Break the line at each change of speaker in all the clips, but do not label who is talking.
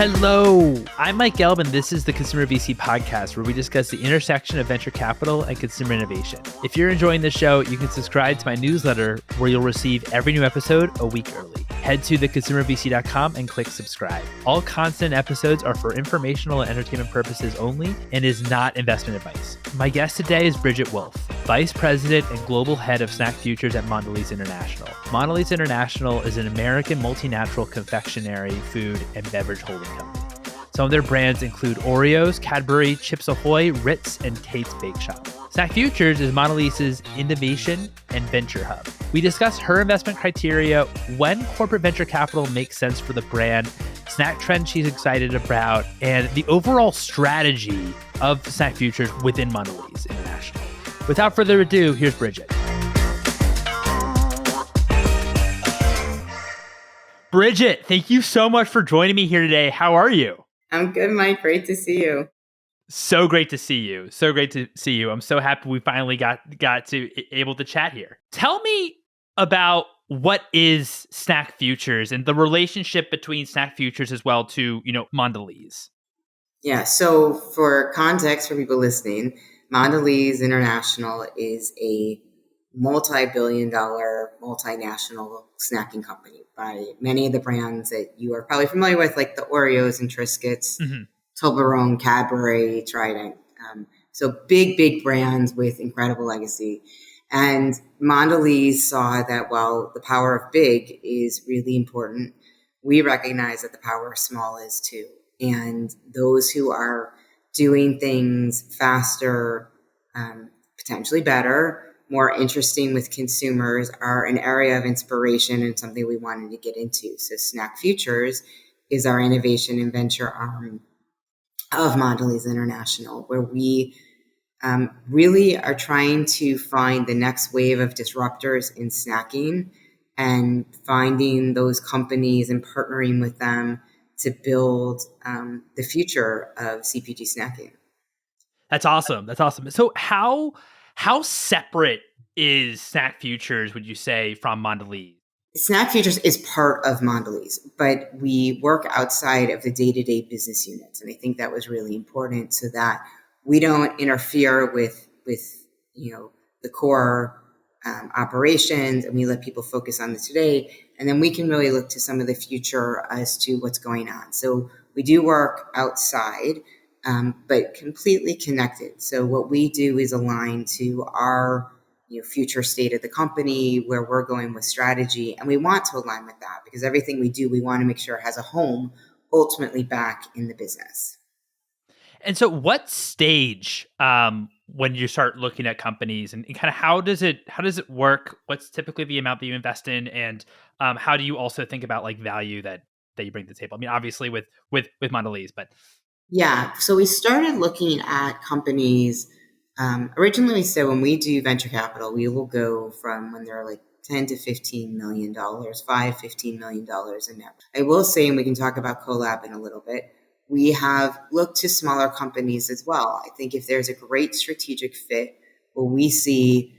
Hello, I'm Mike Gelb, and this is the Consumer VC podcast, where we discuss the intersection of venture capital and consumer innovation. If you're enjoying this show, you can subscribe to my newsletter, where you'll receive every new episode a week early. Head to theconsumervc.com and click subscribe. All content episodes are for informational and entertainment purposes only and is not investment advice. My guest today is Brigette Wolf, Vice President and Global Head of SnackFutures at Mondelēz International. Mondelēz International is an American multinational confectionery, food, and beverage holding company. Some of their brands include Oreos, Cadbury, Chips Ahoy, Ritz, and Tate's Bake Shop. SnackFutures is Mondelēz's innovation and venture hub. We discuss her investment criteria, when corporate venture capital makes sense for the brand, snack trends she's excited about, and the overall strategy of SnackFutures within Mondelēz International. Without further ado, here's Brigette. Brigette, thank you so much for joining me here today. How are you?
I'm good, Mike. Great to see you.
So great to see you. So great to see you. I'm so happy we finally got to able to chat here. Tell me about what is SnackFutures and the relationship between SnackFutures as well to, Mondelēz.
Yeah. So for context for people listening, Mondelēz International is a multi-billion-dollar multinational snacking company by many of the brands that you are probably familiar with, like the Oreos and Triscuits, Toblerone, Cadbury, Trident. So big brands with incredible legacy. And Mondelēz saw that while the power of big is really important, we recognize that the power of small is too. And those who are doing things faster, potentially better, more interesting with consumers are an area of inspiration and something we wanted to get into. So SnackFutures is our innovation and venture arm of Mondelēz International, where we really are trying to find the next wave of disruptors in snacking and finding those companies and partnering with them to build the future of CPG snacking.
That's awesome. That's awesome. So how separate is SnackFutures, would you say, from Mondelēz?
SnackFutures is part of Mondelēz, but we work outside of the day-to-day business units. And I think that was really important so that we don't interfere with the core operations, and we let people focus on the today. And then we can really look to some of the future as to what's going on. So we do work outside, but completely connected. So what we do is align to our future state of the company, where we're going with strategy. And we want to align with that because everything we do, we want to make sure has a home ultimately back in the business.
And so what stage, when you start looking at companies and kind of how does it work? What's typically the amount that you invest in? And how do you also think about like value that you bring to the table? I mean, obviously with Mondelēz, but.
Yeah. So we started looking at companies. Originally, we said when we do venture capital, we will go from when they're like $10 to $15 million, $15 million in net. I will say, and we can talk about collab in a little bit, we have looked to smaller companies as well. I think if there's a great strategic fit, what we see,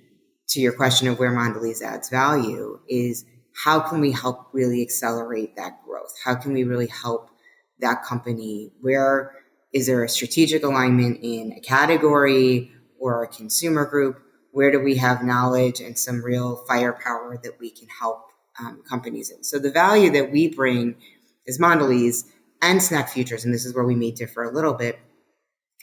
to your question of where Mondelēz adds value, is how can we help really accelerate that growth? How can we really help that company? Where is there a strategic alignment in a category or a consumer group? Where do we have knowledge and some real firepower that we can help companies in? So the value that we bring as Mondelēz and SnackFutures, and this is where we may differ a little bit,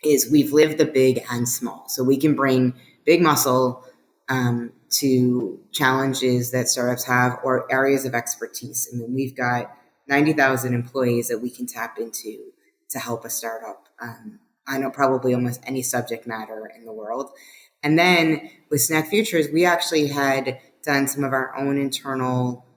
is we've lived the big and small. So we can bring big muscle to challenges that startups have or areas of expertise. I mean, we've got 90,000 employees that we can tap into to help a startup. I know probably almost any subject matter in the world. And then with SnackFutures, we actually had done some of our own internal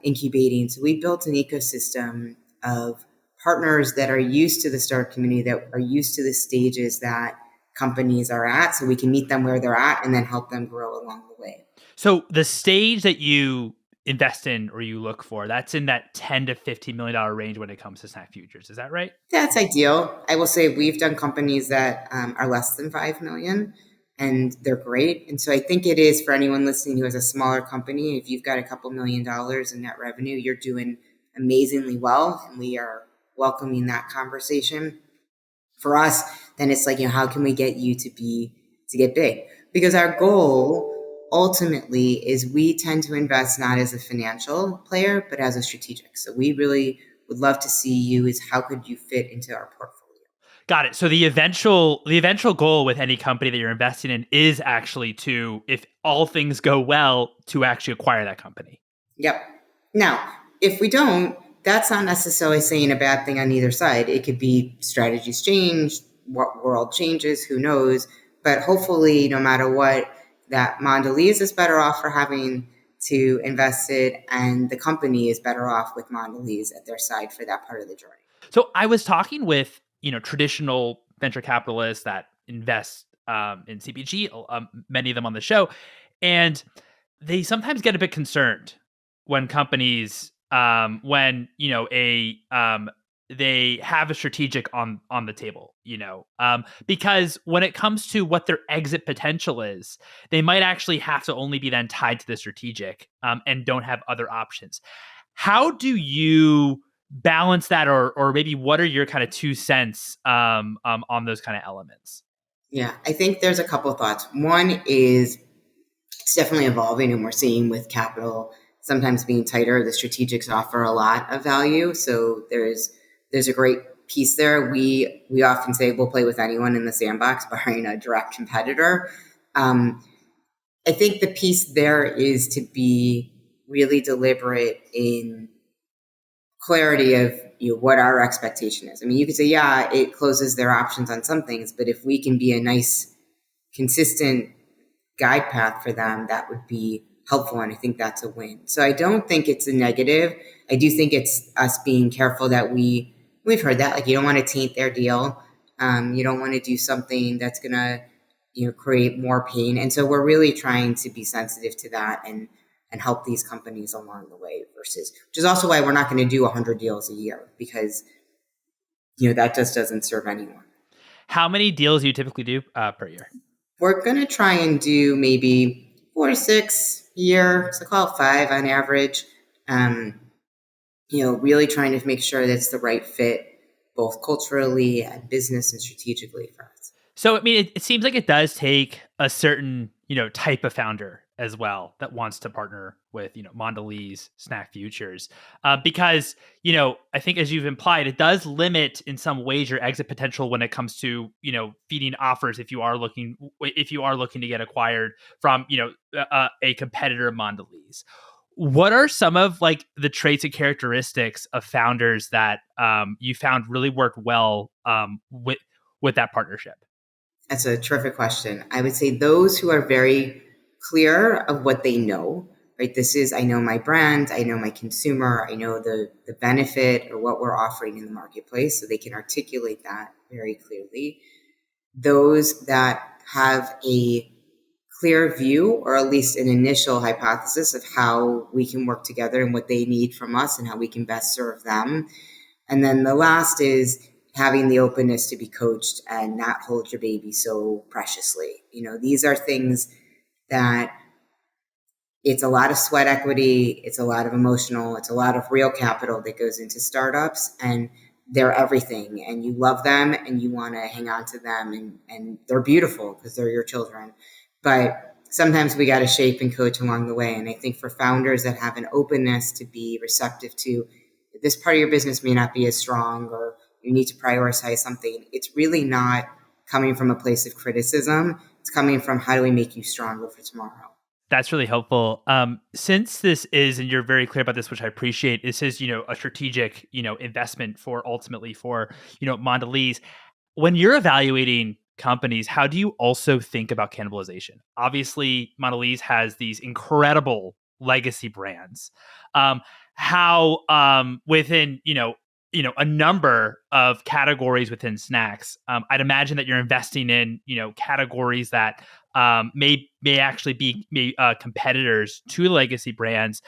incubating. So we built an ecosystem of partners that are used to the startup community, that are used to the stages that companies are at, so we can meet them where they're at and then help them grow along the way.
So the stage that you invest in or you look for, that's in that $10 to $15 million range when it comes to SnackFutures. Is that right?
That's ideal. I will say we've done companies that are less than 5 million, and they're great. And so I think it is for anyone listening who has a smaller company, if you've got a couple $1 million in net revenue, you're doing amazingly well. And we are welcoming that conversation. For us, then it's like, how can we get you to get big? Because our goal ultimately is we tend to invest not as a financial player, but as a strategic. So we really would love to see you is how could you fit into our portfolio?
Got it. So the eventual goal with any company that you're investing in is actually to, if all things go well, to actually acquire that company.
Yep. Now, if we don't, that's not necessarily saying a bad thing on either side. It could be strategies change, what world changes, who knows? But hopefully, no matter what, that Mondelez is better off for having to invest it, and the company is better off with Mondelez at their side for that part of the journey.
So I was talking with, traditional venture capitalists that invest in CPG, many of them on the show, and they sometimes get a bit concerned when companies, they have a strategic on the table, because when it comes to what their exit potential is, they might actually have to only be then tied to the strategic, and don't have other options. How do you balance that, or maybe what are your kind of 2 cents on those kind of elements?
Yeah, I think there's a couple of thoughts. One is it's definitely evolving, and we're seeing with capital sometimes being tighter, the strategics offer a lot of value. So there's a great piece there. We often say we'll play with anyone in the sandbox, barring a direct competitor. I think the piece there is to be really deliberate in clarity of what our expectation is. I mean, you could say, yeah, it closes their options on some things, but if we can be a nice, consistent guide path for them, that would be helpful, and I think that's a win. So I don't think it's a negative. I do think it's us being careful that we've heard that, like, you don't want to taint their deal. You don't want to do something that's going to create more pain, and so we're really trying to be sensitive to that and help these companies along the way, which is also why we're not going to do 100 deals a year, because that just doesn't serve anyone.
How many deals do you typically do per year?
We're going to try and do maybe 4 to 6 a year, so call it 5 on average. Really trying to make sure that's the right fit, both culturally and business and strategically for us.
So, I mean, it seems like it does take a certain, type of founder as well that wants to partner with, Mondelēz SnackFutures, because, I think as you've implied, it does limit in some ways your exit potential when it comes to, feeding offers if you are looking to get acquired from, a competitor of Mondelēz. What are some of like the traits and characteristics of founders that you found really worked well with that partnership?
That's a terrific question. I would say those who are very clear of what they know, right? I know my brand, I know my consumer, I know the benefit or what we're offering in the marketplace, so they can articulate that very clearly. Those that have a clear view, or at least an initial hypothesis of how we can work together and what they need from us and how we can best serve them. And then the last is having the openness to be coached and not hold your baby so preciously. These are things that it's a lot of sweat equity, it's a lot of emotional, it's a lot of real capital that goes into startups, and they're everything, and you love them and you want to hang on to them, and they're beautiful because they're your children. But sometimes we got to shape and coach along the way. And I think for founders that have an openness to be receptive to this part of your business may not be as strong, or you need to prioritize something, it's really not coming from a place of criticism. It's coming from how do we make you stronger for tomorrow.
That's really helpful. Since this is, and you're very clear about this, which I appreciate, this is, a strategic, investment ultimately for, Mondelēz. When you're evaluating companies, how do you also think about cannibalization? Obviously, Mondelēz has these incredible legacy brands. How within, a number of categories within snacks, I'd imagine that you're investing in, categories that may actually be competitors to legacy brands.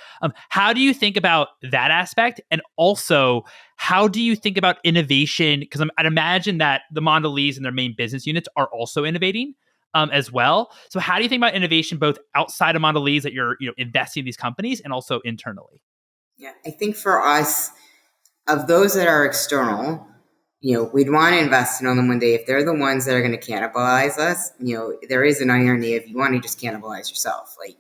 How do you think about that aspect? And also, how do you think about innovation? Because I'd imagine that the Mondelēz and their main business units are also innovating as well. So how do you think about innovation both outside of Mondelēz that you're investing in these companies and also internally?
Yeah, I think for us, of those that are external, we'd want to invest in them one day. If they're the ones that are going to cannibalize us, there is an irony if you want to just cannibalize yourself, like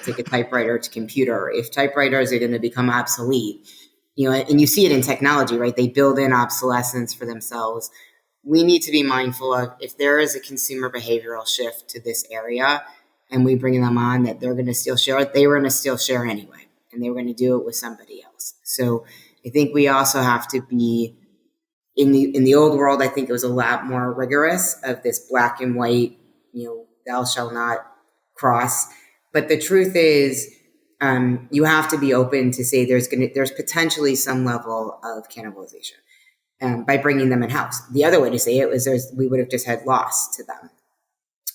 take a typewriter to computer. If typewriters are going to become obsolete, and you see it in technology, right? They build in obsolescence for themselves. We need to be mindful of if there is a consumer behavioral shift to this area and we bring them on, that they're going to steal share. They were going to steal share anyway, and they were going to do it with somebody else. So I think we also have to be in the old world. I think it was a lot more rigorous of this black and white, thou shall not cross. But the truth is, you have to be open to say there's potentially some level of cannibalization by bringing them in house. The other way to say it was we would have just had loss to them,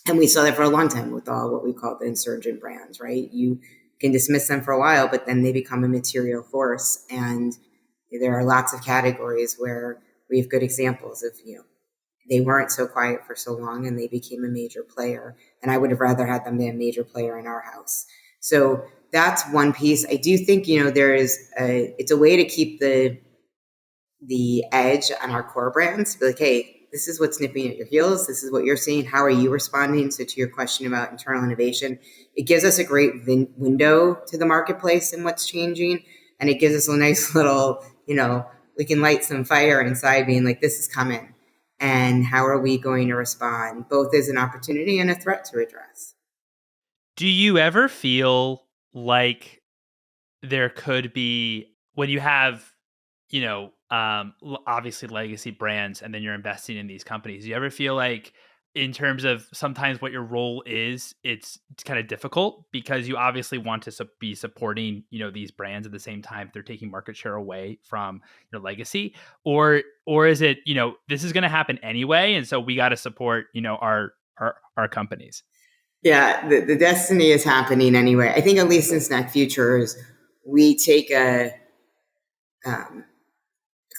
and we saw that for a long time with all what we call the insurgent brands. Right, you can dismiss them for a while, but then they become a material force, and there are lots of categories where we have good examples of they weren't so quiet for so long and they became a major player. And I would have rather had them be a major player in our house. So that's one piece. I do think, it's a way to keep the edge on our core brands. Be like, hey, this is what's nipping at your heels. This is what you're seeing. How are you responding? So to your question about internal innovation, it gives us a great window to the marketplace and what's changing. And it gives us a nice little, we can light some fire inside being like, this is coming. And how are we going to respond, both as an opportunity and a threat to address?
Do you ever feel like there could be, when you have, obviously legacy brands and then you're investing in these companies, do you ever feel like in terms of sometimes what your role is, it's kind of difficult because you obviously want to be supporting, these brands at the same time they're taking market share away from your legacy, or is it, this is going to happen anyway, and so we got to support, our companies?
Yeah, the destiny is happening anyway. I think at least in SnackFutures, we take a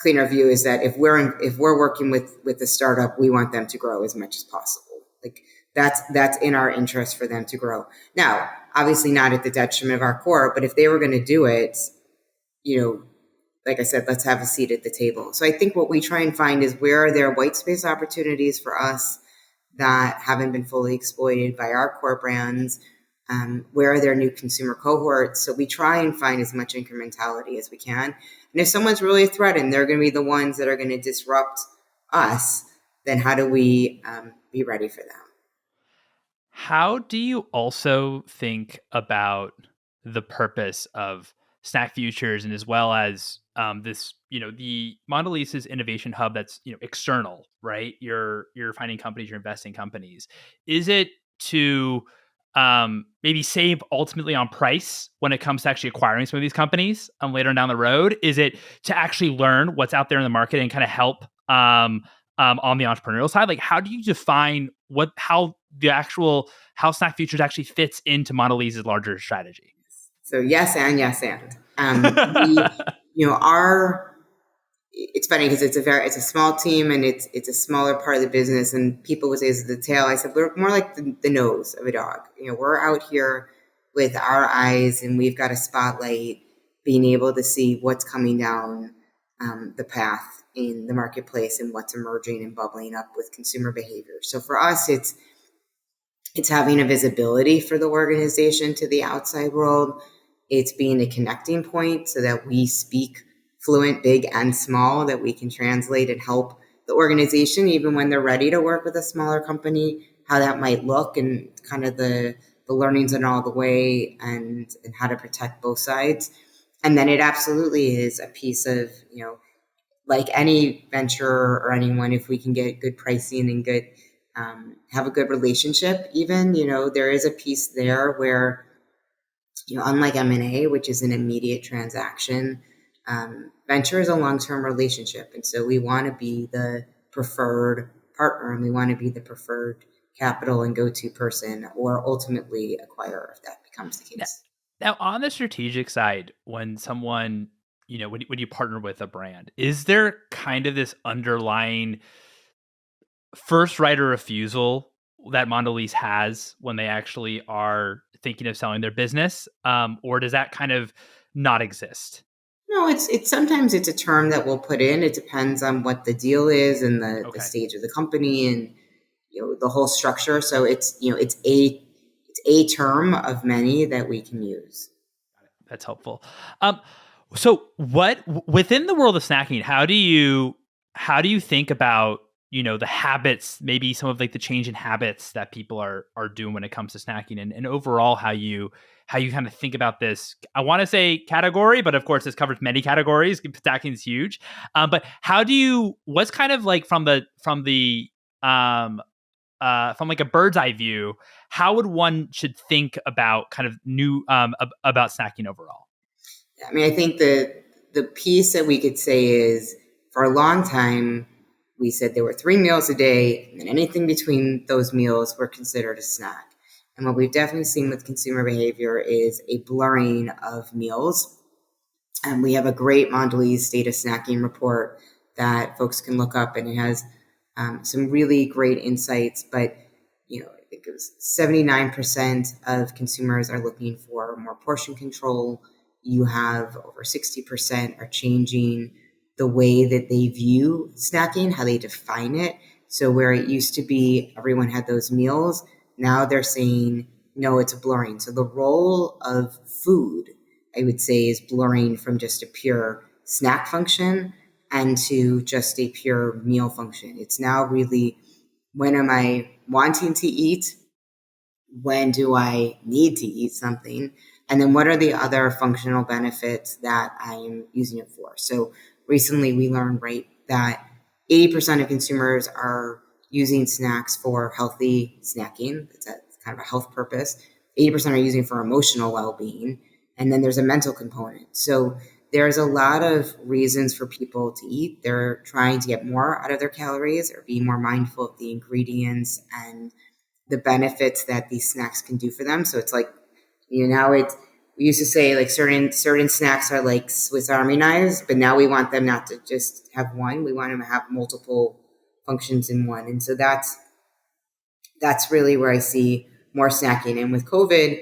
cleaner view is that if we're working with the startup, we want them to grow as much as possible. Like that's in our interest for them to grow. Now, obviously not at the detriment of our core, but if they were going to do it, like I said, let's have a seat at the table. So I think what we try and find is where are there white space opportunities for us that haven't been fully exploited by our core brands? Where are there new consumer cohorts? So we try and find as much incrementality as we can. And if someone's really a threat and they're going to be the ones that are going to disrupt us, then how do we be ready for them?
How do you also think about the purpose of SnackFutures and as well as this, the Mondelez's innovation hub that's, external, right? You're finding companies, you're investing companies. Is it to maybe save ultimately on price when it comes to actually acquiring some of these companies later on down the road? Is it to actually learn what's out there in the market and kind of help on the entrepreneurial side? Like, how do you define how SnackFutures actually fits into Mondelez's larger strategy?
So yes and. It's funny because it's a small team and it's a smaller part of the business, and people would say it's the tail. I said we're more like the nose of a dog. We're out here with our eyes and we've got a spotlight, being able to see what's coming down the path in the marketplace and what's emerging and bubbling up with consumer behavior. So for us, it's having a visibility for the organization to the outside world. It's being a connecting point so that we speak fluent, big and small, that we can translate and help the organization, even when they're ready to work with a smaller company, how that might look and kind of the learnings and all the way and how to protect both sides. And then it absolutely is a piece of, like any venture or anyone, if we can get good pricing and good, have a good relationship, even, there is a piece there where, unlike M&A, which is an immediate transaction, venture is a long-term relationship. And so we want to be the preferred partner and we want to be the preferred capital and go-to person or ultimately acquirer if that becomes the case.
Now on the strategic side, when someone, when you partner with a brand, is there kind of this underlying first right of refusal that Mondelez has when they actually are thinking of selling their business? Or does that kind of not exist?
No, it's sometimes it's a term that we'll put in. It depends on what the deal is and the stage of the company and the whole structure. So it's a term of many that we can use.
That's helpful. So what within the world of snacking, how do you think about, the habits, maybe some of like the change in habits that people are doing when it comes to snacking, and overall how you kind of think about this? I want to say category, but of course this covers many categories. Snacking is huge. But what's kind of like from like a bird's eye view, how would one should think about kind of new about snacking overall?
I mean, I think the piece that we could say is for a long time, we said there were 3 meals a day, and anything between those meals were considered a snack. And what we've definitely seen with consumer behavior is a blurring of meals. And we have a great Mondelēz State of Snacking report that folks can look up, and it has some really great insights. But I think it was 79% of consumers are looking for more portion control. You have over 60% are changing the way that they view snacking, how they define it. So where it used to be everyone had those meals, now they're saying, no, it's a blurring. So the role of food, I would say, is blurring from just a pure snack function and to just a pure meal function. It's now really, when am I wanting to eat? When do I need to eat something? And then what are the other functional benefits that I am using it for? So recently we learned, right, that 80% of consumers are using snacks for healthy snacking. It's kind of a health purpose. 80% are using for emotional well-being. And then there's a mental component. So there's a lot of reasons for people to eat. They're trying to get more out of their calories or be more mindful of the ingredients and the benefits that these snacks can do for them. So it's like, now we used to say like certain snacks are like Swiss Army knives, but now we want them not to just have one. We want them to have multiple functions in one. And so that's really where I see more snacking. And with COVID,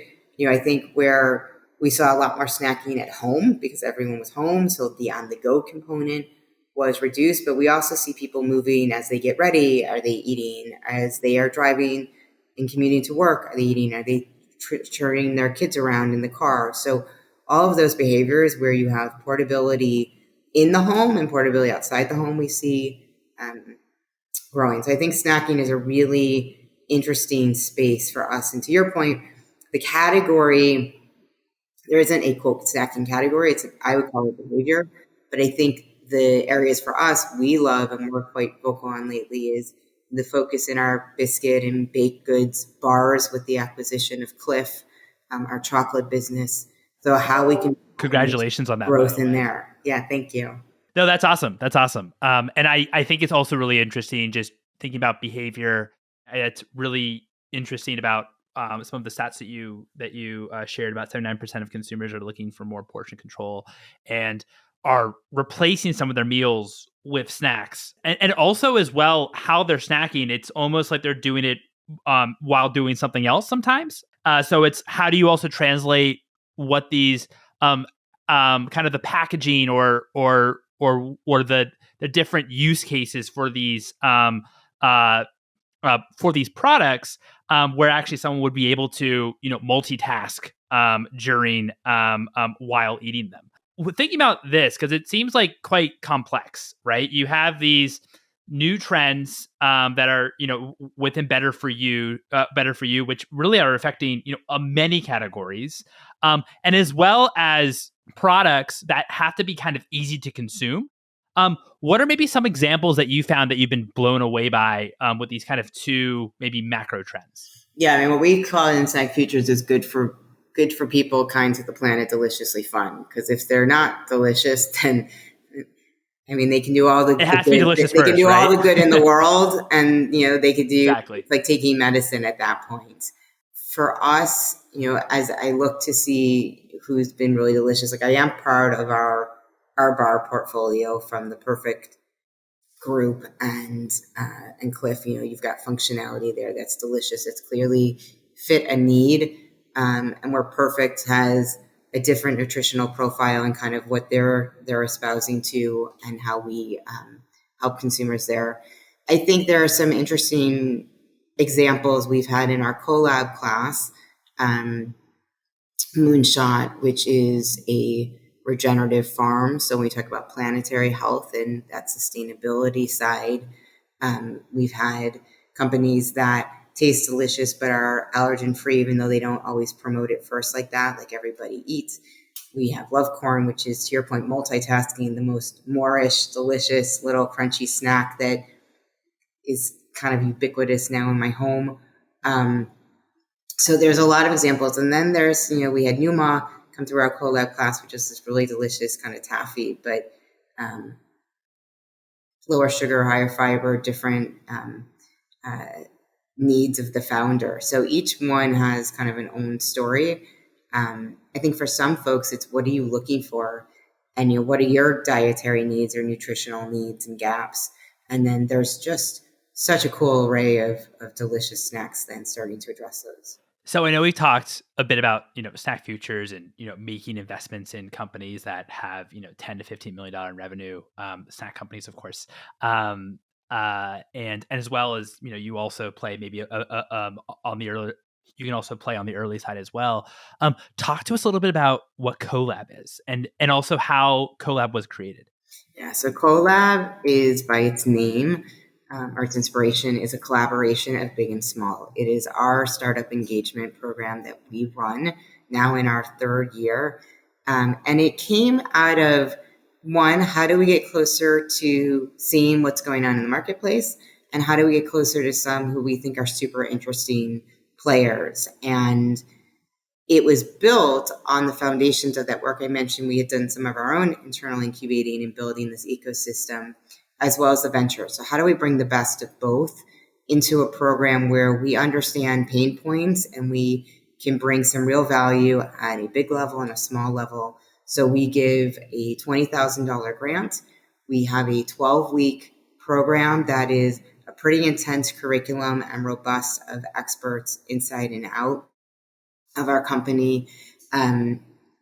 I think where we saw a lot more snacking at home because everyone was home. So the on-the-go component was reduced, but we also see people moving as they get ready. Are they eating as they are driving and commuting to work? Are they eating? Are they turning their kids around in the car? So all of those behaviors where you have portability in the home and portability outside the home, we see growing. So I think snacking is a really interesting space for us. And to your point, the category, there isn't a quote snacking category. I would call it behavior, but I think the areas for us we love and we're quite vocal on lately is the focus in our biscuit and baked goods bars with the acquisition of Cliff, our chocolate business. So how we can
Congratulations on that
growth in there. Yeah, thank you.
No, that's awesome. That's awesome. And I think it's also really interesting just thinking about behavior. It's really interesting about some of the stats that you shared about 79% of consumers are looking for more portion control and are replacing some of their meals with snacks. And also as well, how they're snacking, it's almost like they're doing it while doing something else sometimes. So it's how do you also translate what these kind of the packaging or the different use cases for these products, where actually someone would be able to multitask during while eating them. Thinking about this, because it seems like quite complex, right? You have these new trends that are within better for you, which really are affecting many categories, and as well as products that have to be kind of easy to consume. What are maybe some examples that you found that you've been blown away by with these kind of two maybe macro trends?
Yeah, I mean, what we call in SnackFutures is good for people, kind to the planet, deliciously fun. Because if they're not delicious, then I mean, they can do all the
it has to be delicious. They
can do
right?
all the good in the world, and they could do
exactly.
like taking medicine at that point. For us, as I look to see who's been really delicious, like I am proud of our bar portfolio from the Perfect Group and Cliff. You've got functionality there that's delicious. It's clearly fit a need, and where Perfect has a different nutritional profile and kind of what they're espousing to, and how we help consumers there. I think there are some interesting examples we've had in our collab class. Moonshot, which is a regenerative farm. So when we talk about planetary health and that sustainability side, we've had companies that taste delicious but are allergen free, even though they don't always promote it first like that, like everybody eats. We have Love Corn, which is, to your point, multitasking, the most Moorish, delicious little crunchy snack that is kind of ubiquitous now in my home. So there's a lot of examples. And then there's, we had Numa come through our collab class, which is this really delicious kind of taffy, but lower sugar, higher fiber, different needs of the founder. So each one has kind of an own story. I think for some folks, it's what are you looking for? And what are your dietary needs or nutritional needs and gaps? And then there's just such a cool array of delicious snacks then starting to address those.
So I know we talked a bit about, SnackFutures and, making investments in companies that have, $10 to $15 million in revenue, snack companies, of course. And as well as, you also play maybe on the early, you can also play on the early side as well. Talk to us a little bit about what Collab is and also how Collab was created.
Yeah, so Collab is, by its name, or its inspiration, is a collaboration of big and small. It is our startup engagement program that we run now in our third year. And it came out of, one, how do we get closer to seeing what's going on in the marketplace? And how do we get closer to some who we think are super interesting players? And it was built on the foundations of that work I mentioned. We had done some of our own internal incubating and building this ecosystem, as well as the venture. So how do we bring the best of both into a program where we understand pain points and we can bring some real value at a big level and a small level? So we give a $20,000 grant. We have a 12-week program that is a pretty intense curriculum and robust of experts inside and out of our company.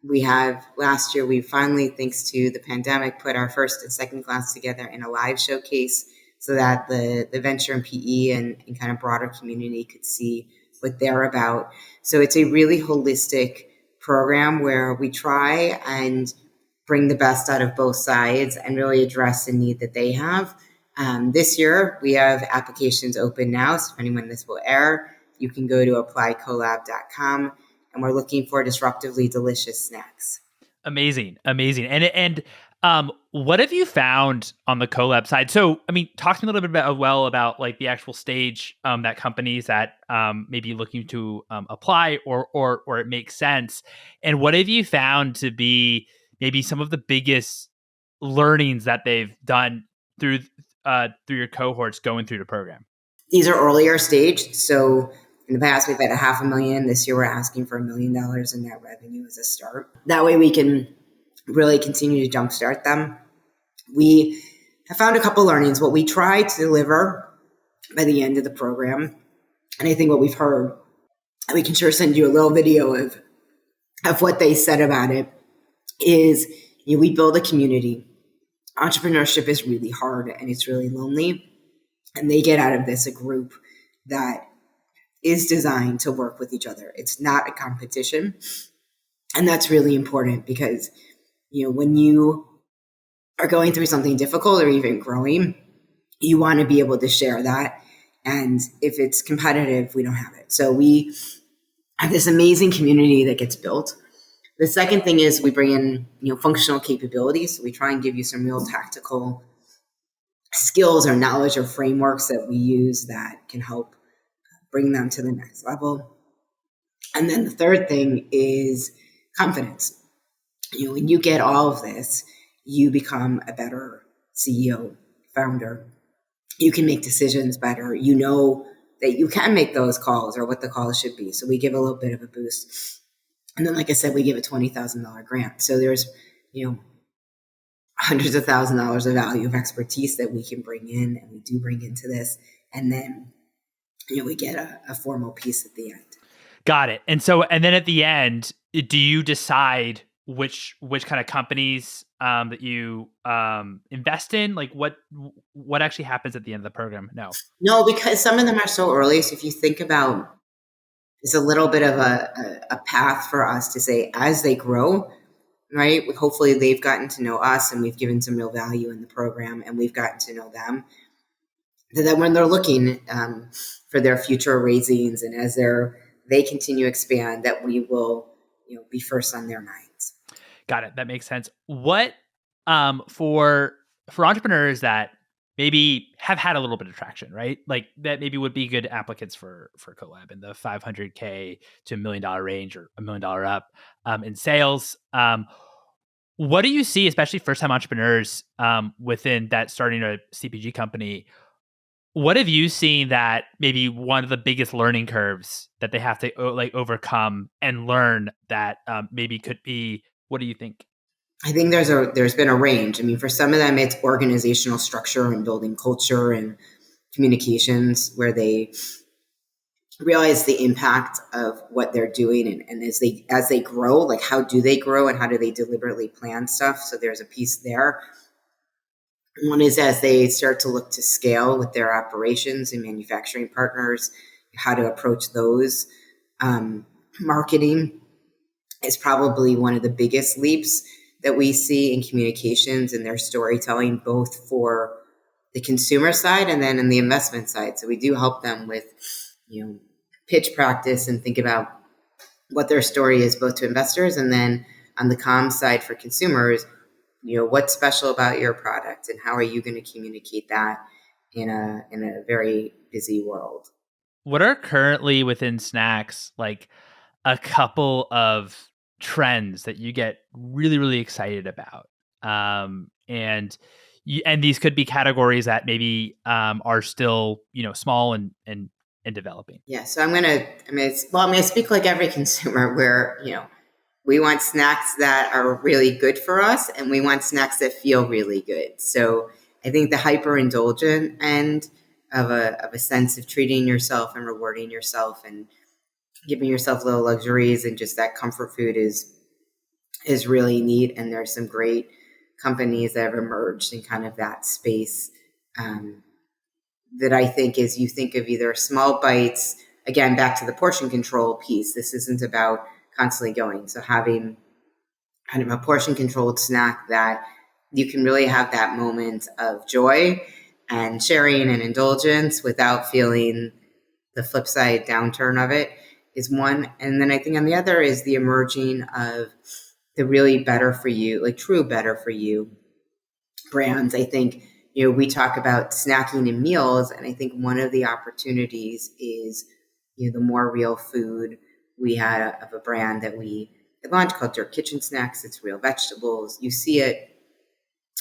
We have, last year, we finally, thanks to the pandemic, put our first and second class together in a live showcase so that the venture and PE and kind of broader community could see what they're about. So it's a really holistic program where we try and bring the best out of both sides and really address the need that they have. This year, we have applications open now. So depending when this will air, you can go to applycollab.com. And we're looking for disruptively delicious snacks.
Amazing. And what have you found on the collab side? So, talk to me a little bit about like the actual stage that companies that may be looking to apply or it makes sense. And what have you found to be maybe some of the biggest learnings that they've done through your cohorts going through the program?
These are earlier stage. So in the past, we've had $500,000. This year, we're asking for $1 million in net revenue as a start. That way, we can really continue to jumpstart them. We have found a couple learnings. What we try to deliver by the end of the program, and I think what we've heard, we can sure send you a little video of what they said about it, is we build a community. Entrepreneurship is really hard and it's really lonely. And they get out of this a group that is designed to work with each other. It's not a competition. And that's really important because, when you are going through something difficult or even growing, you want to be able to share that. And if it's competitive, we don't have it. So we have this amazing community that gets built. The second thing is we bring in, functional capabilities. So we try and give you some real tactical skills or knowledge or frameworks that we use that can help bring them to the next level. And then the third thing is confidence. When you get all of this, you become a better CEO, founder. You can make decisions better. You know that you can make those calls or what the calls should be. So we give a little bit of a boost. And then, like I said, we give a $20,000 grant. So there's, hundreds of thousands of dollars of value of expertise that we can bring in, and we do bring into this. And then we get a formal piece at the end.
Got it. And then at the end, do you decide which kind of companies that you invest in? Like what actually happens at the end of the program? No.
No, because some of them are so early. So if you think about, it's a little bit of a path for us to say as they grow, right? Hopefully they've gotten to know us and we've given some real value in the program and we've gotten to know them. That when they're looking for their future raisings and as they continue to expand, that we will be first on their minds.
Got it. That makes sense. What for entrepreneurs that maybe have had a little bit of traction, right? Like that maybe would be good applicants for collab in the 500K to $1 million range or $1 million up in sales. What do you see, especially first time entrepreneurs within that starting a CPG company? What have you seen that maybe one of the biggest learning curves that they have to overcome and learn that maybe could be? What do you think?
I think there's been a range. I mean, for some of them, it's organizational structure and building culture and communications where they realize the impact of what they're doing. And as they grow, like how do they grow and how do they deliberately plan stuff? So there's a piece there. One is as they start to look to scale with their operations and manufacturing partners, how to approach those. Marketing is probably one of the biggest leaps that we see in communications and their storytelling, both for the consumer side and then in the investment side. So we do help them with, pitch practice and think about what their story is, both to investors and then on the comms side for consumers. What's special about your product and how are you going to communicate that in a very busy world?
What are currently within snacks like a couple of trends that you get really, really excited about? And these could be categories that maybe are still, small and developing.
Yeah. So I'm going to speak like every consumer where, we want snacks that are really good for us and we want snacks that feel really good. So I think the hyper-indulgent end of a sense of treating yourself and rewarding yourself and giving yourself little luxuries and just that comfort food is really neat. And there's some great companies that have emerged in kind of that space that I think is you think of either small bites, again, back to the portion control piece. This isn't about constantly going. So having kind of a portion controlled snack that you can really have that moment of joy and sharing and indulgence without feeling the flip side downturn of it is one. And then I think on the other is the emerging of the really better for you, like true better for you brands. I think, we talk about snacking and meals. And I think one of the opportunities is, the more real food. We had of a brand that we launched called Dirt Kitchen Snacks. It's real vegetables. You see it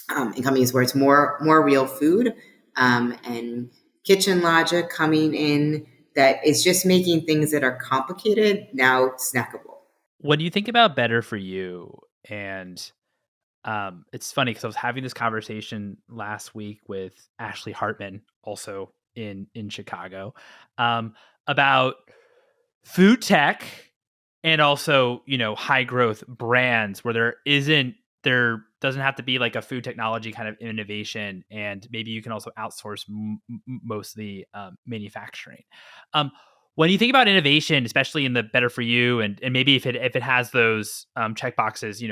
in companies where it's more real food and kitchen logic coming in that is just making things that are complicated now snackable.
When you think about better for you, and it's funny because I was having this conversation last week with Ashley Hartman, also in Chicago, about food tech and also, high growth brands where there doesn't have to be like a food technology kind of innovation. And maybe you can also outsource most of the manufacturing. When you think about innovation, especially in the better for you and maybe if it has those check boxes,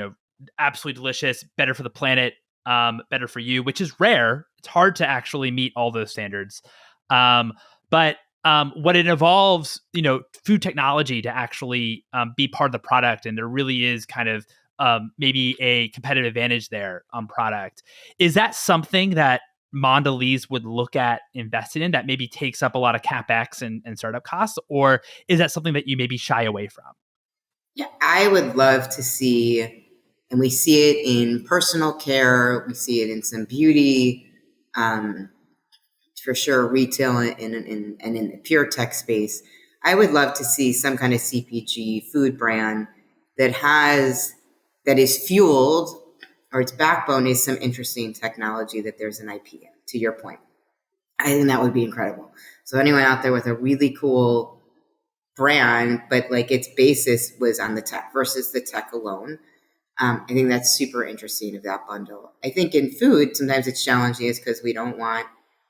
absolutely delicious, better for the planet, better for you, which is rare. It's hard to actually meet all those standards. But what it involves, food technology to actually be part of the product. And there really is kind of maybe a competitive advantage there on product. Is that something that Mondelez would look at investing in that maybe takes up a lot of CapEx and startup costs? Or is that something that you maybe shy away from?
Yeah, I would love to see, and we see it in personal care, we see it in some beauty, for sure, retail and in the pure tech space. I would love to see some kind of CPG food brand that is fueled, or its backbone is some interesting technology that there's an IP in, to your point. I think that would be incredible. So anyone out there with a really cool brand, but like its basis was on the tech versus the tech alone. I think that's super interesting of that bundle. I think in food, sometimes it's challenging is because we don't want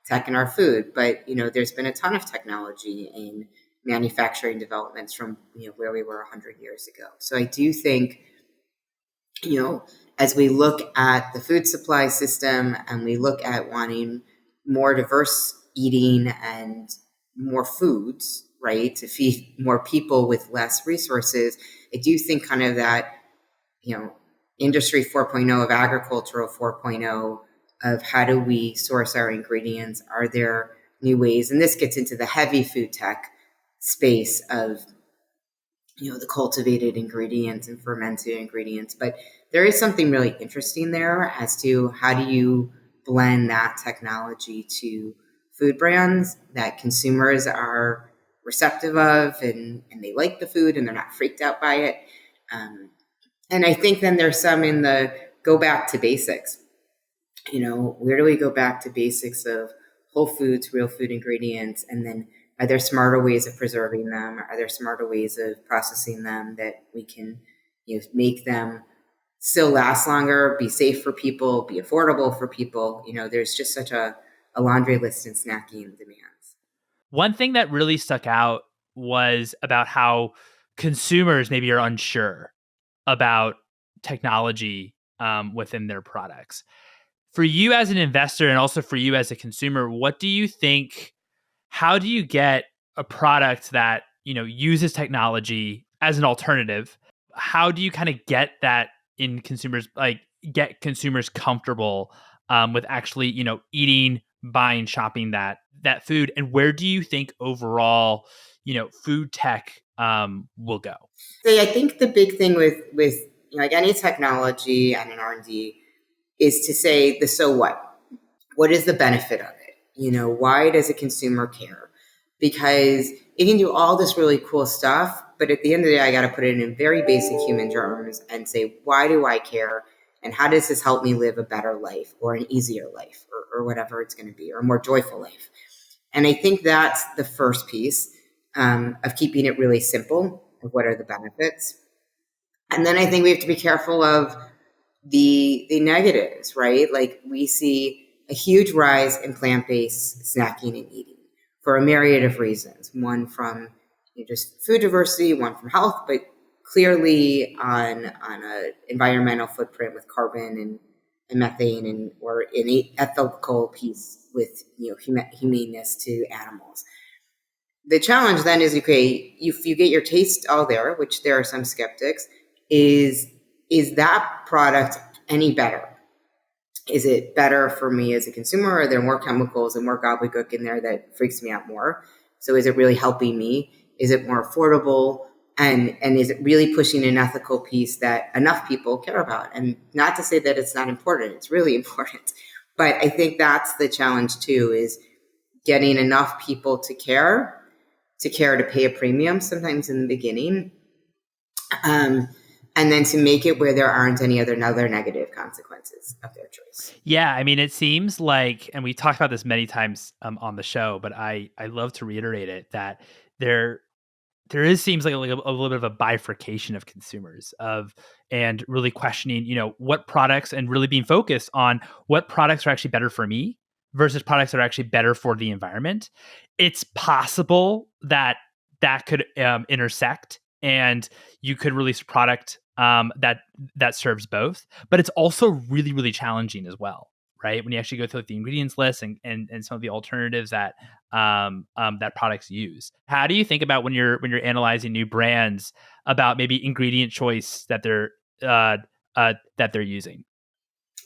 tech in our food, but there's been a ton of technology in manufacturing developments from where we were 100 years ago. So I do think, as we look at the food supply system and we look at wanting more diverse eating and more foods, right, to feed more people with less resources, I do think kind of that, industry 4.0 of agricultural 4.0 of how do we source our ingredients? Are there new ways? And this gets into the heavy food tech space of, the cultivated ingredients and fermented ingredients. But there is something really interesting there as to how do you blend that technology to food brands that consumers are receptive of and they like the food and they're not freaked out by it. And I think then there's some in the go back to basics. Where do we go back to basics of whole foods, real food ingredients, and then are there smarter ways of preserving them? Are there smarter ways of processing them that we can make them still last longer, be safe for people, be affordable for people? There's just such a laundry list in snacking demands.
One thing that really stuck out was about how consumers maybe are unsure about technology within their products. For you as an investor and also for you as a consumer, what do you think? How do you get a product that uses technology as an alternative? How do you kind of get that in consumers, like get consumers comfortable with actually eating, buying, shopping that food? And where do you think overall food tech will go?
So I think the big thing with like any technology and an R&D is to say the so what. What is the benefit of it? Why does a consumer care? Because it can do all this really cool stuff, but at the end of the day, I got to put it in very basic human terms and say, why do I care? And how does this help me live a better life or an easier life or whatever it's going to be, or a more joyful life? And I think that's the first piece of keeping it really simple of what are the benefits. And then I think we have to be careful of the negatives, right? Like we see a huge rise in plant-based snacking and eating for a myriad of reasons. One from just food diversity, one from health, but clearly on an environmental footprint with carbon and methane and or an ethical piece with humaneness to animals. The challenge then is, okay, if you get your taste all there, which there are some skeptics, is that product any better? Is it better for me as a consumer? Are there more chemicals and more gobbledygook in there that freaks me out more? So is it really helping me? Is it more affordable? And is it really pushing an ethical piece that enough people care about? And not to say that it's not important. It's really important. But I think that's the challenge too, is getting enough people to care to pay a premium sometimes in the beginning. And then to make it where there aren't any other negative consequences of their choice.
Yeah, I mean, it seems like, and we talked about this many times on the show, but I love to reiterate it, that there seems like a little bit of a bifurcation of consumers and really questioning, what products, and really being focused on what products are actually better for me versus products that are actually better for the environment. It's possible that could intersect and you could release a product that serves both, but it's also really, really challenging as well, right? When you actually go through the ingredients list and some of the alternatives that that products use. How do you think about when you're analyzing new brands about maybe ingredient choice that they're using?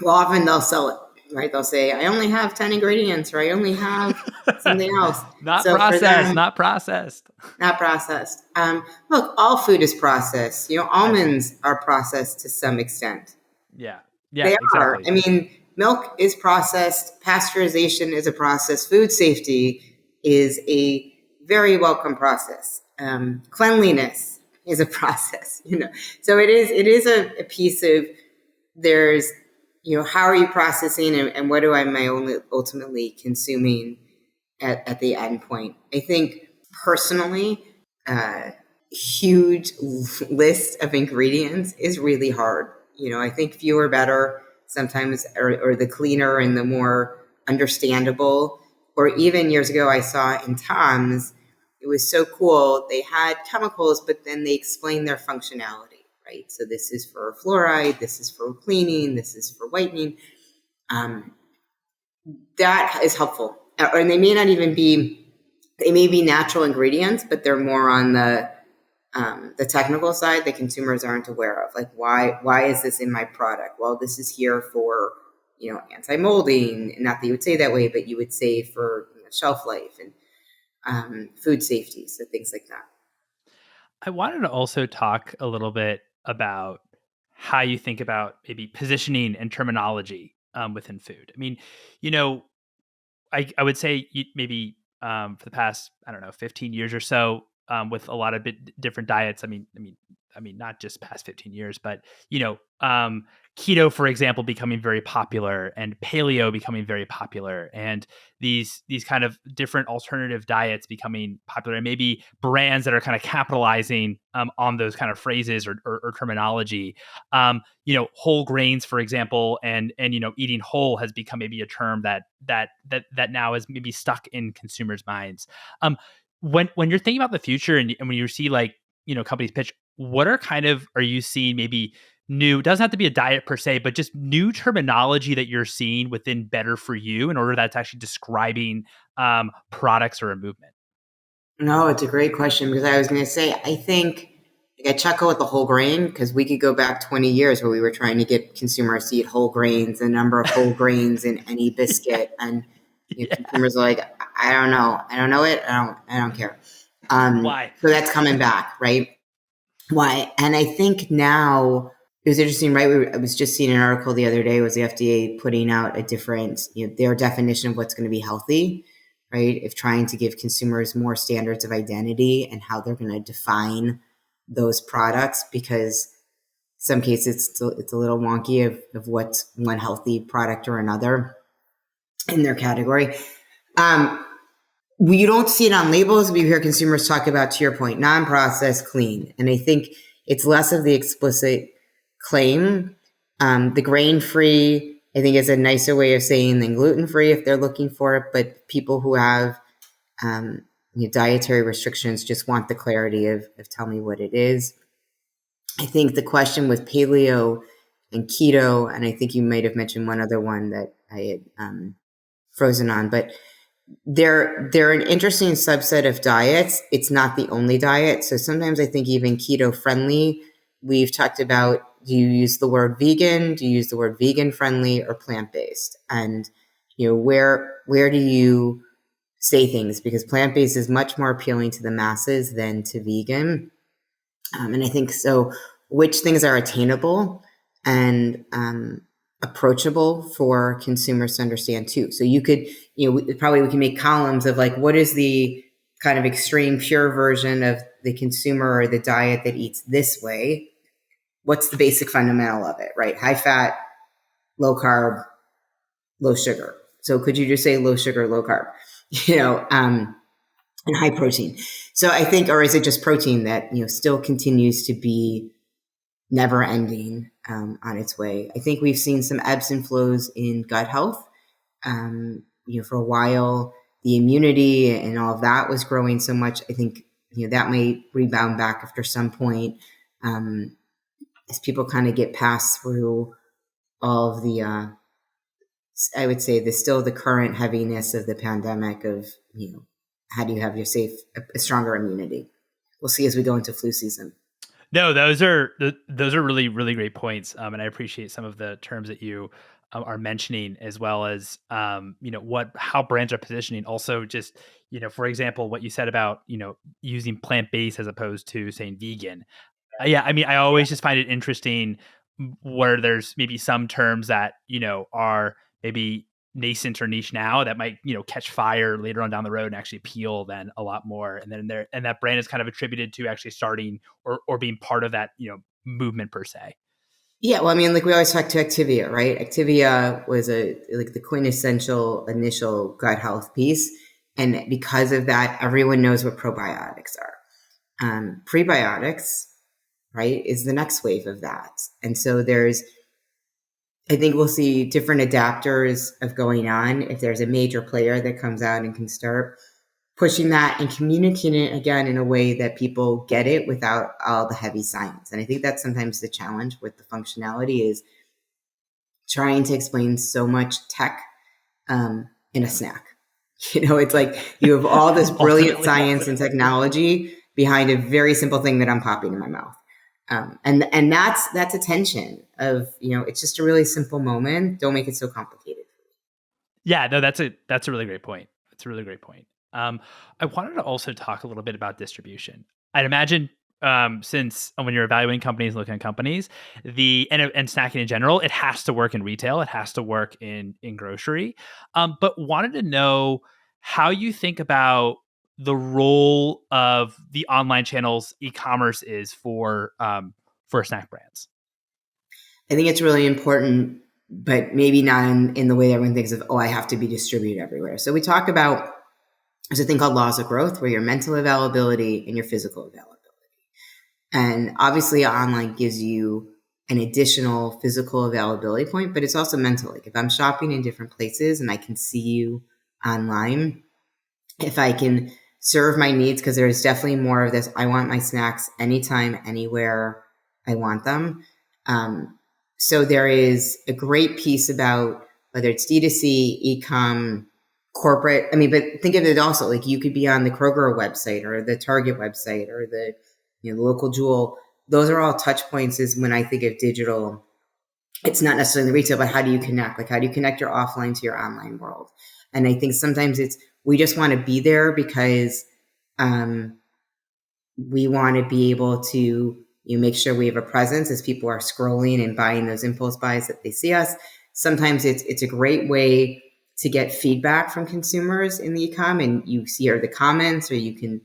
Well, often they'll sell it, right? They'll say, I only have 10 ingredients, or I only have something else.
Not processed.
Look, all food is processed. Almonds are processed to some extent.
Yeah,
they
exactly.
are. I mean, milk is processed. Pasteurization is a process. Food safety is a very welcome process. Cleanliness is a process. So it is a piece of there's. How are you processing and what am I ultimately consuming at the end point? I think personally, huge list of ingredients is really hard. I think fewer better sometimes, or the cleaner and the more understandable. Or even years ago, I saw in Tom's, it was so cool. They had chemicals, but then they explained their functionality, right? So this is for fluoride, this is for cleaning, this is for whitening. That is helpful. And they may be natural ingredients, but they're more on the technical side that consumers aren't aware of. Like, why is this in my product? Well, this is here for, anti-molding. Not that you would say that way, but you would say for shelf life and food safety. So things like that.
I wanted to also talk a little bit about how you think about maybe positioning and terminology within food. I mean, I would say maybe for the past, 15 years or so, with a lot of different diets. I mean, not just past 15 years, but keto, for example, becoming very popular, and paleo becoming very popular, and these kind of different alternative diets becoming popular, and maybe brands that are kind of capitalizing on those kind of phrases or terminology. Whole grains, for example, and eating whole has become maybe a term that now is maybe stuck in consumers' minds. When you're thinking about the future and when you see companies pitch, what are you seeing maybe new? It doesn't have to be a diet per se, but just new terminology that you're seeing within Better For You in order that's actually describing products or a movement?
No, it's a great question, because I was going to say, I think I chuckle with the whole grain, because we could go back 20 years where we were trying to get consumers to eat whole grains, the number of whole grains in any biscuit. And consumers are like, I don't know. I don't know it. I don't care.
Why?
So that's coming back, right? Why? And I think now it was interesting, right? I was just seeing an article the other day, was the FDA putting out a different, their definition of what's going to be healthy, right? If trying to give consumers more standards of identity and how they're going to define those products, because some cases it's a little wonky of what's one healthy product or another in their category. You don't see it on labels, but you hear consumers talk about, to your point, non-processed, clean. And I think it's less of the explicit claim. The grain-free, I think, is a nicer way of saying than gluten-free if they're looking for it. But people who have dietary restrictions just want the clarity of tell me what it is. I think the question with paleo and keto, and I think you might have mentioned one other one that I had frozen on, but they're an interesting subset of diets. It's not the only diet. So sometimes I think even keto friendly, we've talked about, do you use the word vegan? Do you use the word vegan friendly or plant-based? And, where do you say things? Because plant-based is much more appealing to the masses than to vegan. And I think so, which things are attainable and approachable for consumers to understand too. So you could, we can make columns of like, what is the kind of extreme pure version of the consumer or the diet that eats this way? What's the basic fundamental of it, right? High fat, low carb, low sugar. So could you just say low sugar, low carb, and high protein? So I think, or is it just protein that, still continues to be never ending on its way? I think we've seen some ebbs and flows in gut health. For a while, the immunity and all of that was growing so much. I think, that may rebound back after some point as people kind of get past through all of the, I would say, the current heaviness of the pandemic of, how do you have a stronger immunity? We'll see as we go into flu season.
No, those are really, really great points. And I appreciate some of the terms that you are mentioning, as well as, how brands are positioning. Also just, for example, what you said about, using plant-based as opposed to saying vegan. I always just find it interesting where there's maybe some terms that, are maybe nascent or niche now that might, catch fire later on down the road and actually appeal then a lot more. And then that brand is kind of attributed to actually starting or being part of that, movement per se.
Yeah. Well, we always talk to Activia, right? Activia was the quintessential initial gut health piece. And because of that, everyone knows what probiotics are. Prebiotics, right, is the next wave of that. And so I think we'll see different adapters of going on if there's a major player that comes out and can start pushing that and communicating it again in a way that people get it without all the heavy science. And I think that's sometimes the challenge with the functionality is trying to explain so much tech in a snack. It's like you have all this brilliant science and technology behind a very simple thing that I'm popping in my mouth. And that's attention of, it's just a really simple moment. Don't make it so complicated.
Yeah, no, that's a really great point. That's a really great point. I wanted to also talk a little bit about distribution. I'd imagine since when you're evaluating companies, looking at companies, and snacking in general, it has to work in retail. It has to work in grocery. But wanted to know how you think about the role of the online channels e-commerce is for snack brands.
I think it's really important, but maybe not in the way everyone thinks of, I have to be distributed everywhere. So we talk about, there's a thing called laws of growth where your mental availability and your physical availability. And obviously online gives you an additional physical availability point, but it's also mental. Like if I'm shopping in different places and I can see you online, if I can serve my needs, because there's definitely more of this, I want my snacks anytime, anywhere I want them. So there is a great piece about whether it's D2C, e-com, corporate. But think of it also like you could be on the Kroger website or the Target website or the local Jewel. Those are all touch points. Is when I think of digital, it's not necessarily the retail, but how do you connect? Like how do you connect your offline to your online world? And I think sometimes we just want to be there because we want to be able to make sure we have a presence as people are scrolling and buying those impulse buys that they see us. Sometimes it's a great way to get feedback from consumers in the e-com, and you see the comments, or you can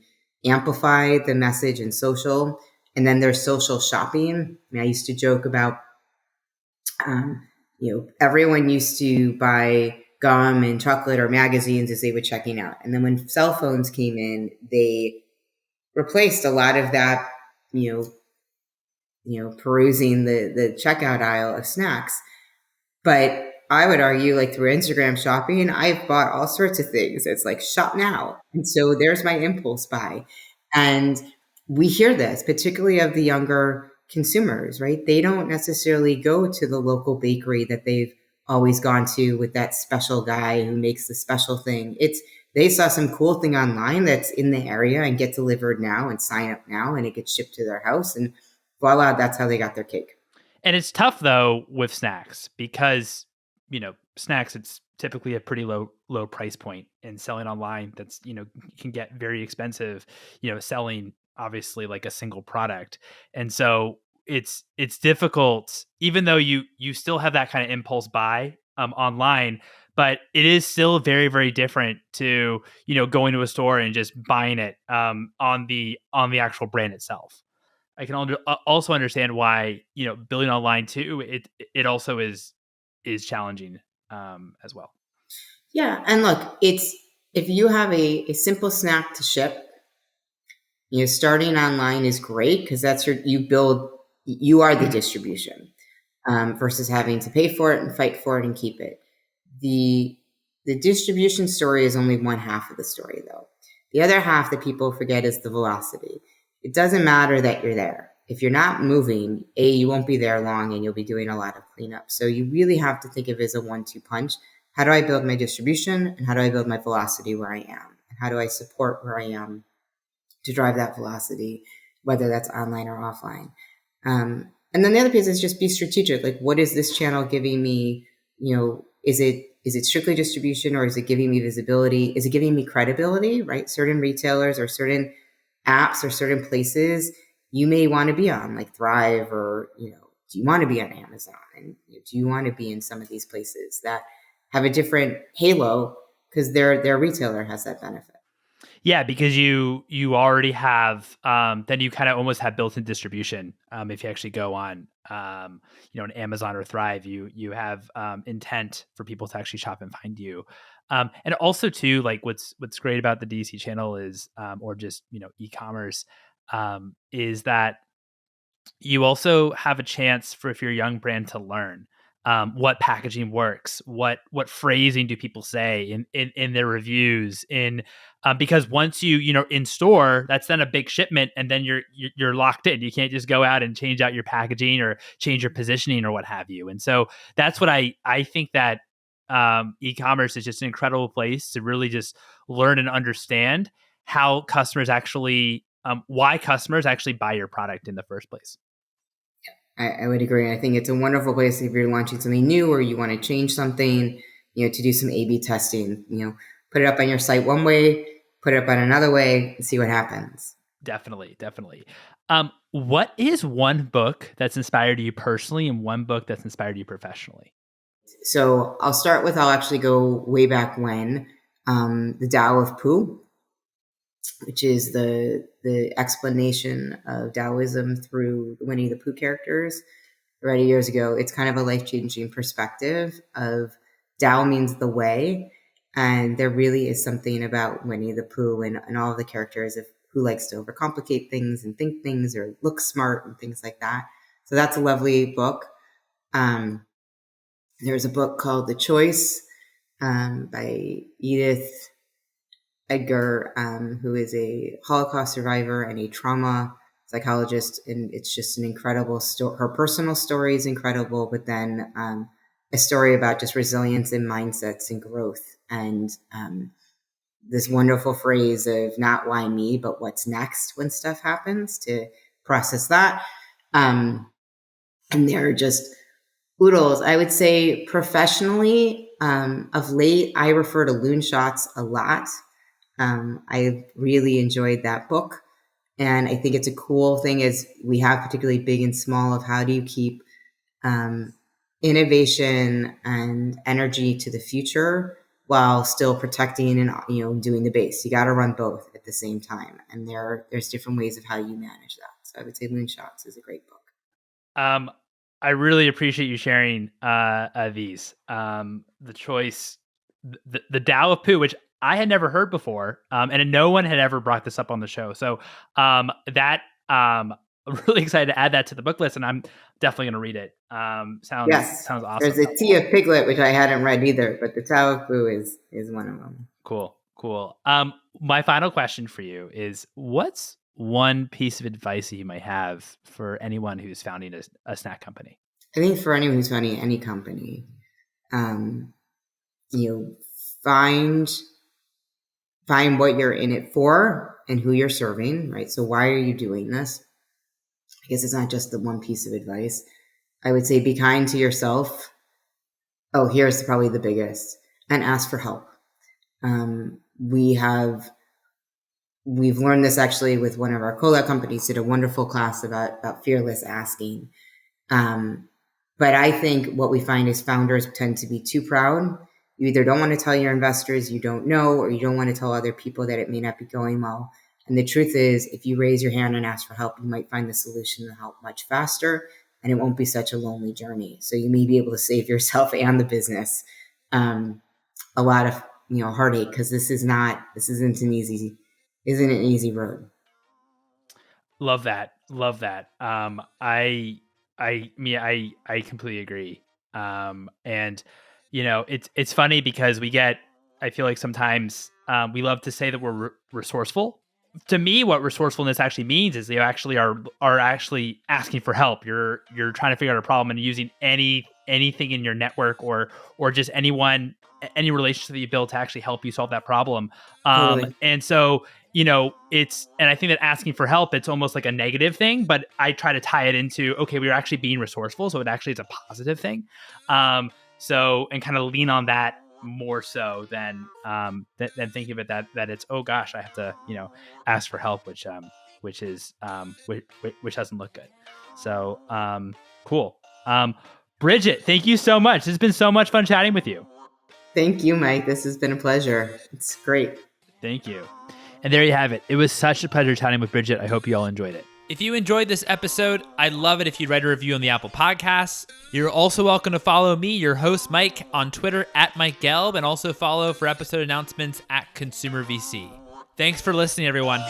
amplify the message in social. And then there's social shopping. I used to joke about, everyone used to buy gum and chocolate or magazines as they were checking out. And then when cell phones came in, they replaced a lot of that, perusing the checkout aisle of snacks. But I would argue, like through Instagram shopping, I've bought all sorts of things. It's like shop now. And so there's my impulse buy. And we hear this, particularly of the younger consumers, right? They don't necessarily go to the local bakery that they've always gone to with that special guy who makes the special thing. They saw some cool thing online that's in the area and get delivered now and sign up now, and it gets shipped to their house. And voila, that's how they got their cake.
And it's tough though with snacks because, snacks, it's typically a pretty low price point, and selling online that's, can get very expensive, selling obviously like a single product. And so it's difficult, even though you still have that kind of impulse buy online, but it is still very, very different to, going to a store and just buying it on the actual brand itself. I can also understand why, building online too, it also is challenging as well.
Yeah. And look, if you have a simple snack to ship, starting online is great because that's you are the distribution versus having to pay for it and fight for it and keep it. The distribution story is only one half of the story though. The other half that people forget is the velocity. It doesn't matter that you're there. If you're not moving, you won't be there long and you'll be doing a lot of cleanup. So you really have to think of it as a 1-2 punch. How do I build my distribution and how do I build my velocity where I am? And how do I support where I am to drive that velocity, whether that's online or offline? And then the other piece is just be strategic. Like, what is this channel giving me? Is it strictly distribution, or is it giving me visibility? Is it giving me credibility, right? Certain retailers or certain apps or certain places you may want to be on, like Thrive, or, do you want to be on Amazon? And do you want to be in some of these places that have a different halo because their retailer has that benefit?
Yeah, because you already have, then you kind of almost have built-in distribution. If you actually go on, an Amazon or Thrive, you have intent for people to actually shop and find you. And also too, like what's great about the DC channel is, or just, e-commerce, is that you also have a chance for, if you're a young brand, to learn what packaging works, what phrasing do people say in their reviews, because once in store, that's then a big shipment, and then you're locked in. You can't just go out and change out your packaging or change your positioning or what have you. And so that's what I think that e-commerce is just an incredible place to really just learn and understand how customers actually why customers actually buy your product in the first place.
I would agree. I think it's a wonderful place if you're launching something new or you want to change something, to do some A/B testing. Put it up on your site one way, put it up on another way, and see what happens.
Definitely. What is one book that's inspired you personally and one book that's inspired you professionally?
So I'll actually go way back when, The Tao of Pooh, which is the explanation of Taoism through the Winnie the Pooh characters. I read it years ago. It's kind of a life-changing perspective of Tao means the way, and there really is something about Winnie the Pooh and all of the characters of who likes to overcomplicate things and think things or look smart and things like that. So that's a lovely book. There's a book called The Choice by Edith Edgar, who is a Holocaust survivor and a trauma psychologist. And it's just an incredible story. Her personal story is incredible, but then a story about just resilience and mindsets and growth. And this wonderful phrase of not why me, but what's next when stuff happens, to process that. And they're just oodles. I would say professionally, of late, I refer to Loon Shots a lot. I really enjoyed that book. And I think it's a cool thing as we have, particularly big and small, of how do you keep innovation and energy to the future while still protecting and doing the base. You got to run both at the same time. And there's different ways of how you manage that. So I would say Loon Shots is a great book.
I really appreciate you sharing these. The Choice, the Tao of Pooh, which I had never heard before, and no one had ever brought this up on the show. So I'm really excited to add that to the book list, and I'm definitely going to read it. Sounds awesome.
There's a Tea of Piglet, which I hadn't read either, but the Tao of Pooh is one of them.
Cool. My final question for you is, what's one piece of advice that you might have for anyone who's founding a snack company?
I think for anyone who's founding any company, find what you're in it for and who you're serving, right? So why are you doing this? I guess it's not just the one piece of advice. I would say be kind to yourself. Oh, here's probably the biggest, and ask for help. We've learned this actually with one of our cola companies, did a wonderful class about fearless asking. But I think what we find is founders tend to be too proud. You either don't want to tell your investors you don't know, or you don't want to tell other people that it may not be going well. And the truth is, if you raise your hand and ask for help, you might find the solution to help much faster, and it won't be such a lonely journey. So you may be able to save yourself and the business a lot of heartache, because this isn't an easy road.
Love that. I completely agree. And it's funny because I feel like sometimes we love to say that we're resourceful. To me, what resourcefulness actually means is you actually are actually asking for help. You're trying to figure out a problem and using anything in your network or just any relationship that you build to actually help you solve that problem.
Totally.
And so, and I think that asking for help, it's almost like a negative thing, but I try to tie it into, okay, we're actually being resourceful. So it actually is a positive thing. And kind of lean on that more so than thinking of it that it's, oh gosh, I have to, ask for help, which doesn't look good. So, cool. Brigette, thank you so much. It's been so much fun chatting with you.
Thank you, Mike. This has been a pleasure. It's great.
Thank you. And there you have it. It was such a pleasure chatting with Brigette. I hope you all enjoyed it. If you enjoyed this episode, I'd love it if you'd write a review on the Apple Podcasts. You're also welcome to follow me, your host, Mike, on Twitter @MikeGelb, and also follow for episode announcements @ConsumerVC. Thanks for listening, everyone.